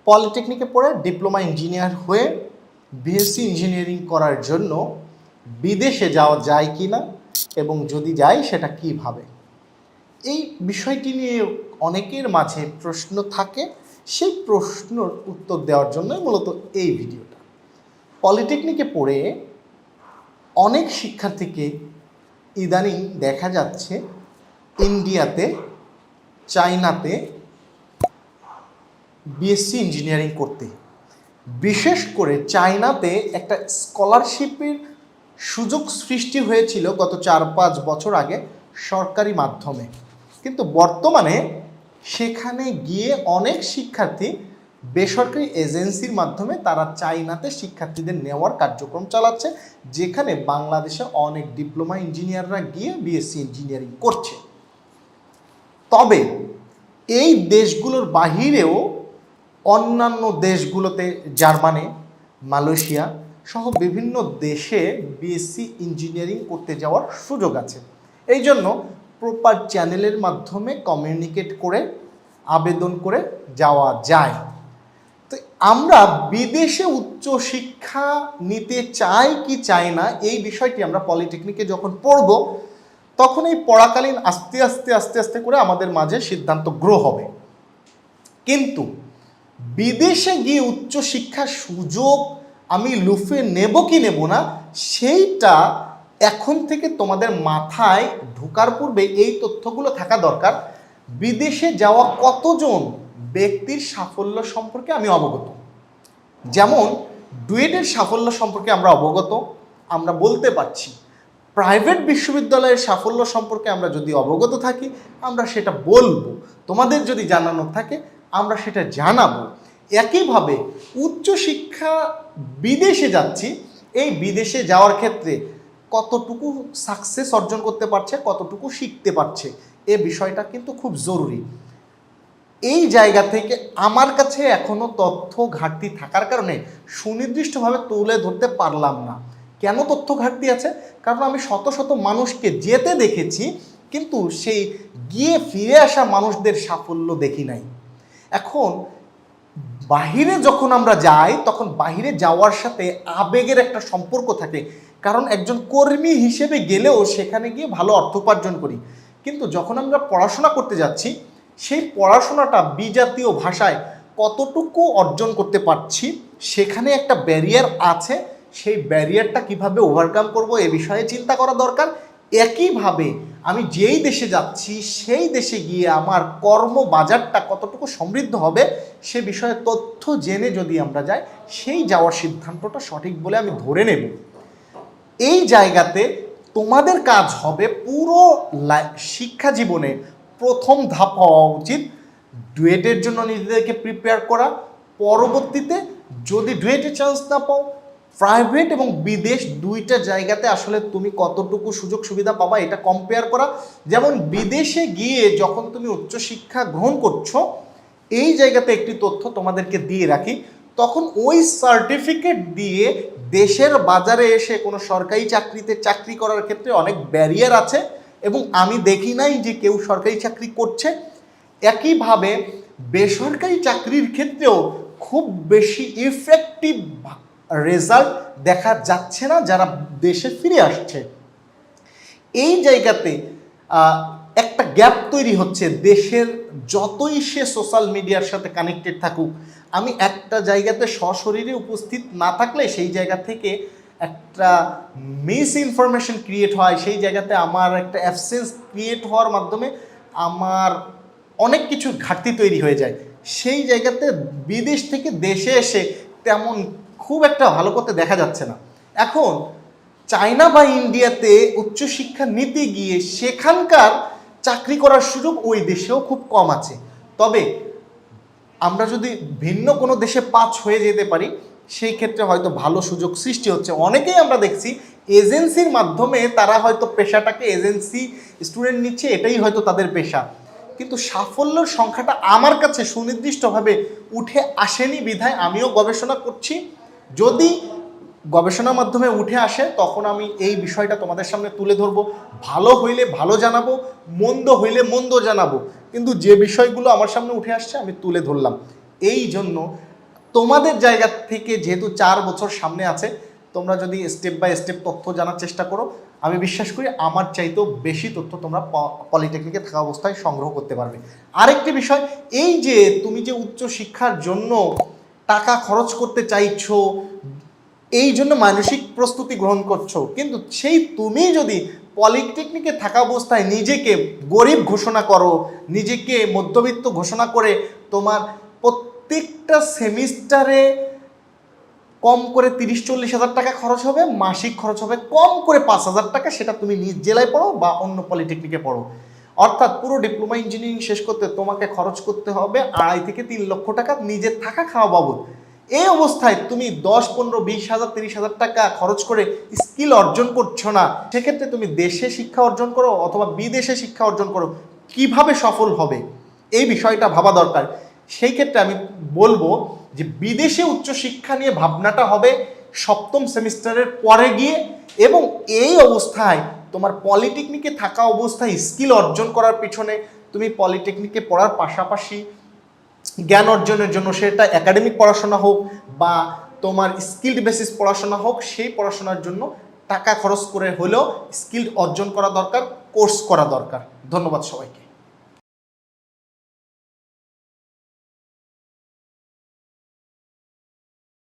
পলিটেকনিকে পড়ে diploma engineer হয়ে BSc engineering করার জন্য বিদেশে যাওয়া যায় কি না এবং যদি যায় সেটা কিভাবে, এই বিষয়টি নিয়ে অনেকের মাঝে প্রশ্ন থাকে। সেই প্রশ্নের উত্তর দেওয়ার জন্যই মূলত এই ভিডিওটা। পলিটেকনিকে পড়ে অনেক শিক্ষার্থীকে ইদানিং দেখা যাচ্ছে ইন্ডিয়াতে, চায়নাতে বিএসসি ইঞ্জিনিয়ারিং করতে। বিশেষ করে চায়নাতে একটা স্কলারশিপের সুযোগ সৃষ্টি হয়েছিল গত 4-5 বছর আগে সরকারি মাধ্যমে, কিন্তু বর্তমানে সেখানে গিয়ে অনেক শিক্ষার্থী বেসরকারি এজেন্সির মাধ্যমে তারা চায়নাতে শিক্ষার্থীদের নেওয়ার কার্যক্রম চালাচ্ছে, যেখানে বাংলাদেশে অনেক ডিপ্লোমা ইঞ্জিনিয়াররা গিয়ে বিএসসি ইঞ্জিনিয়ারিং করছে। তবে এই দেশগুলোর বাহিরেও অন্যান্য দেশগুলোতে, জার্মানি, মালয়েশিয়া সহ বিভিন্ন দেশে বিএসসি ইঞ্জিনিয়ারিং করতে যাওয়ার সুযোগ আছে। এই জন্য প্রপার চ্যানেলের মাধ্যমে কমিউনিকেট করে আবেদন করে যাওয়া যায়। তো আমরা বিদেশে উচ্চশিক্ষা নিতে চাই কি চাই না, এই বিষয়টি আমরা পলিটেকনিকে যখন পড়ব তখন এই পড়াকালীন আস্তে আস্তে করে আমাদের মাঝে সিদ্ধান্ত গ্রো হবে। কিন্তু বিদেশে গিয়ে উচ্চশিক্ষার সুযোগ আমি লুফে নেব কি নেব না, সেইটা এখন থেকে তোমাদের মাথায় ঢোকার পূর্বে এই তথ্যগুলো থাকা দরকার। বিদেশে যাওয়া কতজন ব্যক্তির সাফল্য সম্পর্কে আমি অবগত। যেমন ডুয়েটের সাফল্য সম্পর্কে আমরা অবগত, আমরা বলতে পারছি। প্রাইভেট বিশ্ববিদ্যালয়ের সাফল্য সম্পর্কে আমরা যদি অবগত থাকি আমরা সেটা বলবো, তোমাদের যদি জানানো থাকে আমরা সেটা জানাবো। একইভাবে উচ্চশিক্ষা বিদেশে যাচ্ছি, এই বিদেশে যাওয়ার ক্ষেত্রে কতটুকু সাকসেস অর্জন করতে পারছে, কতটুকু শিখতে পারছে, এ বিষয়টা কিন্তু খুব জরুরি। এই জায়গা থেকে আমার কাছে এখনও তথ্য ঘাটতি থাকার কারণে সুনির্দিষ্টভাবে তুলে ধরতে পারলাম না। কেন তথ্য ঘাটতি আছে? কারণ আমি শত শত মানুষকে যেতে দেখেছি, কিন্তু সেই গিয়ে ফিরে আসা মানুষদের সাফল্য দেখি নাই। এখন বাহিরে যখন আমরা যাই তখন বাহিরে যাওয়ার সাথে আবেগের একটা সম্পর্ক থাকে, কারণ একজন কর্মী হিসেবে গেলেও সেখানে গিয়ে ভালো অর্থ উপার্জন করি। কিন্তু যখন আমরা পড়াশোনা করতে যাচ্ছি সেই পড়াশোনাটা বিজাতীয় ভাষায় কতটুকু অর্জন করতে পারছি, সেখানে একটা ব্যারিয়ার আছে। সেই ব্যারিয়ারটা কিভাবে ওভারকাম করব এ বিষয়ে চিন্তা করা দরকার। একইভাবে আমি যেই দেশে যাচ্ছি সেই দেশে গিয়ে আমার কর্মবাজারটা কতটুকু সমৃদ্ধ হবে সে বিষয়ে তথ্য জেনে যদি আমরা যাই, সেই যাওয়ার সিদ্ধান্তটা সঠিক বলে আমি ধরে নেব। এই জায়গাতে তোমাদের কাজ হবে পুরো শিক্ষা জীবনে প্রথম ধাপ হওয়া উচিত ডুয়েটের জন্য নিজেদেরকে প্রিপেয়ার করা। পরবর্তীতে যদি ডুয়েটে চান্স না পাও, প্রাইভেট এবং বিদেশ দুইটা জায়গাতে আসলে তুমি কতটুকু সুযোগ সুবিধা পাবা এটা কম্পেয়ার করা। যেমন বিদেশে গিয়ে যখন তুমি উচ্চশিক্ষা গ্রহণ করছো, এই জায়গাতে একটি তথ্য তোমাদেরকে দিয়ে রাখি, তখন ওই সার্টিফিকেট দিয়ে দেশের বাজারে এসে কোনো সরকারি চাকরিতে চাকরি করার ক্ষেত্রে অনেক ব্যারিয়ার আছে এবং আমি দেখি নাই যে কেউ সরকারি চাকরি করছে। একইভাবে বেসরকারি চাকরির ক্ষেত্রেও খুব বেশি ইফেক্টিভ রেজাল্ট দেখা যাচ্ছে না যারা দেশে ফিরে আসছে। এই জায়গাতে একটা গ্যাপ তৈরি হচ্ছে। দেশের যতই সে সোশ্যাল মিডিয়ার সাথে কানেক্টেড থাকুক, আমি একটা জায়গাতে সশরীরে উপস্থিত না থাকলে সেই জায়গা থেকে একটা মিস ইনফরমেশন ক্রিয়েট হয়, সেই জায়গাতে আমার একটা অ্যাবসেন্স ক্রিয়েট হওয়ার মাধ্যমে আমার অনেক কিছু ঘাটতি তৈরি হয়ে যায়। সেই জায়গাতে বিদেশ থেকে দেশে এসে তেমন খুব একটা ভালো করতে দেখা যাচ্ছে না। এখন চায়না বা ইন্ডিয়াতে উচ্চশিক্ষা নিতে গিয়ে সেখানকার চাকরি করার সুযোগ ওই দেশেও খুব কম আছে। তবে আমরা যদি ভিন্ন কোনো দেশে পাস হয়ে যেতে পারি সেই ক্ষেত্রে হয়তো ভালো সুযোগ সৃষ্টি হচ্ছে। অনেকেই আমরা দেখছি এজেন্সির মাধ্যমে তারা হয়তো পেশাটাকে এজেন্সি স্টুডেন্ট নিচ্ছে, এটাই হয়তো তাদের পেশা, কিন্তু সাফল্যের সংখ্যাটা আমার কাছে সুনির্দিষ্টভাবে উঠে আসেনি বিধায় আমিও গবেষণা করছি। যদি গবেষণার মাধ্যমে উঠে আসে তখন আমি এই বিষয়টা তোমাদের সামনে তুলে ধরবো। ভালো হইলে ভালো জানাবো, মন্দ হইলে মন্দ জানাবো, কিন্তু যে বিষয়গুলো আমার সামনে উঠে আসছে আমি তুলে ধরলাম। এই জন্য তোমাদের জায়গা থেকে যেহেতু 4 বছর সামনে আছে, তোমরা যদি স্টেপ বাই স্টেপ তথ্য জানার চেষ্টা করো, আমি বিশ্বাস করি আমার চাইতেও বেশি তথ্য তোমরা পলিটেকনিকে থাকা অবস্থায় সংগ্রহ করতে পারবে। আরেকটি বিষয়, এই যে তুমি যে উচ্চ শিক্ষার জন্য টাকা খরচ করতে চাইছো, এই জন্য মানসিক প্রস্তুতি গ্রহণ করছো, কিন্তু সেই তুমি যদি পলিটেকনিকে থাকা অবস্থায় নিজেকে গরিব ঘোষণা করো, নিজেকে মধ্যবিত্ত ঘোষণা করে তোমার প্রত্যেকটা সেমিস্টারে কম করে 30-40 হাজার টাকা খরচ হবে, মাসিক খরচ হবে কম করে 5,000 টাকা, সেটা তুমি নিজ জেলায় পড়ো বা অন্য পলিটেকনিকে পড়ো, অর্থাৎ পুরো ডিপ্লোমা ইঞ্জিনিয়ারিং শেষ করতে তোমাকে খরচ করতে হবে 2.5 থেকে 3 লক্ষ টাকা নিজের থাকা খাওয়া বাবদ। এই অবস্থায় তুমি 10, 15, 20 হাজার 30 হাজার টাকা খরচ করে স্কিল অর্জন করছো না, সেক্ষেত্রে তুমি দেশে শিক্ষা অর্জন করো অথবা বিদেশে শিক্ষা অর্জন করো, কিভাবে সফল হবে এই বিষয়টা ভাবা দরকার। সেই ক্ষেত্রে আমি বলবো যে বিদেশে উচ্চশিক্ষা নিয়ে ভাবনাটা হবে 7ম সেমিস্টারের পরে গিয়ে, এবং এই অবস্থায় তোমার পলিটেকনিকে থাকা অবস্থায় স্কিল অর্জন করার পিছনে তুমি পলিটেকনিকে পড়ার পাশাপাশি জ্ঞান অর্জনের জন্য, সেটা একাডেমিক পড়াশোনা হোক বা তোমার স্কিল্ড বেসিস পড়াশোনা হোক, সেই পড়াশোনার জন্য টাকা খরচ করে হলেও স্কিল অর্জন করা দরকার, কোর্স করা দরকার। ধন্যবাদ সবাইকে।